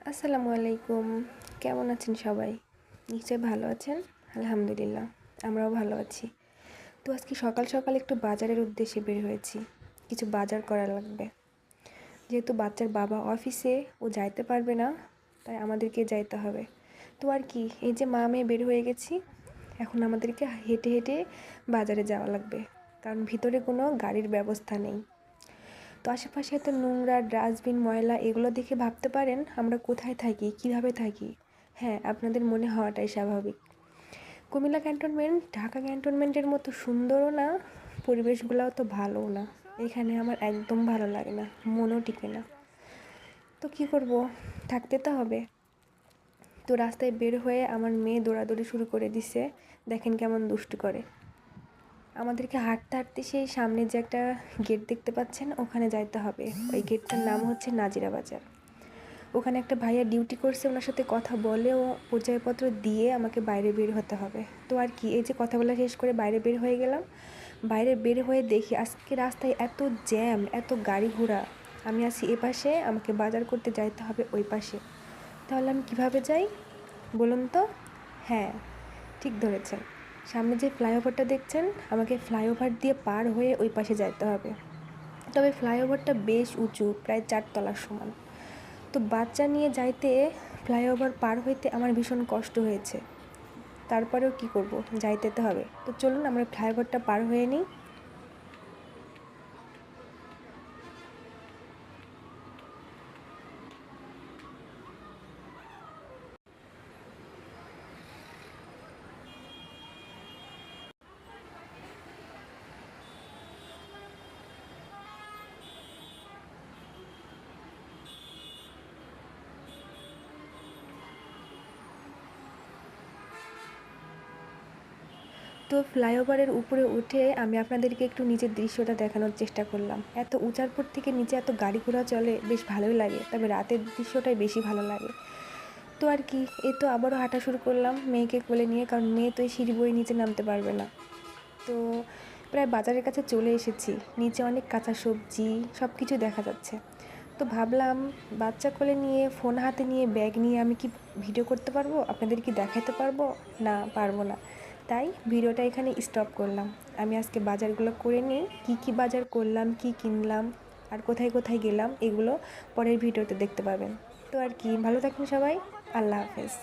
আসসালামু আলাইকুম। কেমন আছেন সবাই? নিশ্চয়ই ভালো আছেন। আলহামদুলিল্লাহ, আমরাও ভালো আছি। তো আজকে সকাল সকাল একটু বাজারের উদ্দেশ্যে বের হয়েছি। কিছু বাজার করা লাগবে। যেহেতু বাচ্চার বাবা অফিসে, ও যাইতে পারবে না, তাই আমাদেরকে যাইতে হবে। তো আর কি, এই যে মা মেয়ে বের হয়ে গেছি। এখন আমাদেরকে হেঁটে হেঁটে বাজারে যাওয়া লাগবে, কারণ ভিতরে কোনো গাড়ির ব্যবস্থা নেই। তো আশেপাশে এত নোংরা, ডাস্টবিন, ময়লা, এগুলো দেখে ভাবতে পারেন আমরা কোথায় থাকি, কিভাবে থাকি। হ্যাঁ, আপনাদের মনে হওয়াটাই স্বাভাবিক। কুমিল্লা ক্যান্টনমেন্ট ঢাকা ক্যান্টনমেন্টের মতো সুন্দরও না, পরিবেশগুলোও তো ভালোও না। এখানে আমার একদম ভালো লাগে না, মনও টিকে না। তো কি করব, থাকতে তো হবে। তো রাস্তায় বের হয়ে আমার মেয়ে দৌড়াদৌড়ি শুরু করে দিছে। দেখেন কেমন দুষ্টু করে। আমাদেরকে হাঁটতে হাঁটতে সেই সামনে যে একটা গেট দেখতে পাচ্ছেন, ওখানে যাইতে হবে। ওই গেটটার নাম হচ্ছে নাজিরা বাজার। ওখানে একটা ভাইয়া ডিউটি করছে, ওনার সাথে কথা বলে ও পরিচয়পত্র দিয়ে আমাকে বাইরে বের হতে হবে। তো আর কি, এই যে কথা বলা শেষ করে বাইরে বের হয়ে গেলাম। বাইরে বের হয়ে দেখি আজকে রাস্তায় এত জ্যাম, এত গাড়ি ঘোড়া। আমি আছি এ পাশে, আমাকে বাজার করতে যাইতে হবে ওই পাশে। তাহলে আমি কিভাবে যাই বলুন তো? হ্যাঁ, ঠিক ধরেছেন। সামনে যে ফ্লাইওভারটা দেখছেন, আমাকে ফ্লাইওভার দিয়ে পার হয়ে ওই পাশে যাইতে হবে। তবে ফ্লাইওভারটা বেশ উঁচু, প্রায় 4 তলার সমান। তো বাচ্চা নিয়ে যাইতে ফ্লাইওভার পার হইতে আমার ভীষণ কষ্ট হয়েছে। তারপরেও কি করব, যাইতে তো হবে। তো চলুন আমরা ফ্লাইওভারটা পার হয়ে নিই। তো ফ্লাইওভারের উপরে উঠে আমি আপনাদেরকে একটু নিচের দৃশ্যটা দেখানোর চেষ্টা করলাম। এত উঁচার পর থেকে নিচে এত গাড়ি ঘোড়া চলে, বেশ ভালোই লাগে। তবে রাতের দৃশ্যটাই বেশি ভালো লাগে। তো আর কি, এই তো আবারও হাঁটা শুরু করলাম মেয়েকে কোলে নিয়ে, কারণ মেয়ে তো এই সিঁড়ি বয়ে নিচে নামতে পারবে না। তো প্রায় বাজারের কাছে চলে এসেছি। নিচে অনেক কাঁচা সবজি, সব কিছু দেখা যাচ্ছে। তো ভাবলাম বাচ্চা কোলে নিয়ে, ফোন হাতে নিয়ে, ব্যাগ নিয়ে আমি কি ভিডিও করতে পারবো, আপনাদের কি দেখাতে পারবো? না, পারবো না। তাই ভিডিওটা এখানে স্টপ করলাম। আমি আজকে বাজারগুলো করে নিই, কী কী বাজার করলাম, কী কিনলাম, আর কোথায় কোথায় গেলাম, এগুলো পরের ভিডিওতে দেখতে পাবেন। তো আর কি, ভালো থাকুন সবাই। আল্লাহ হাফেজ।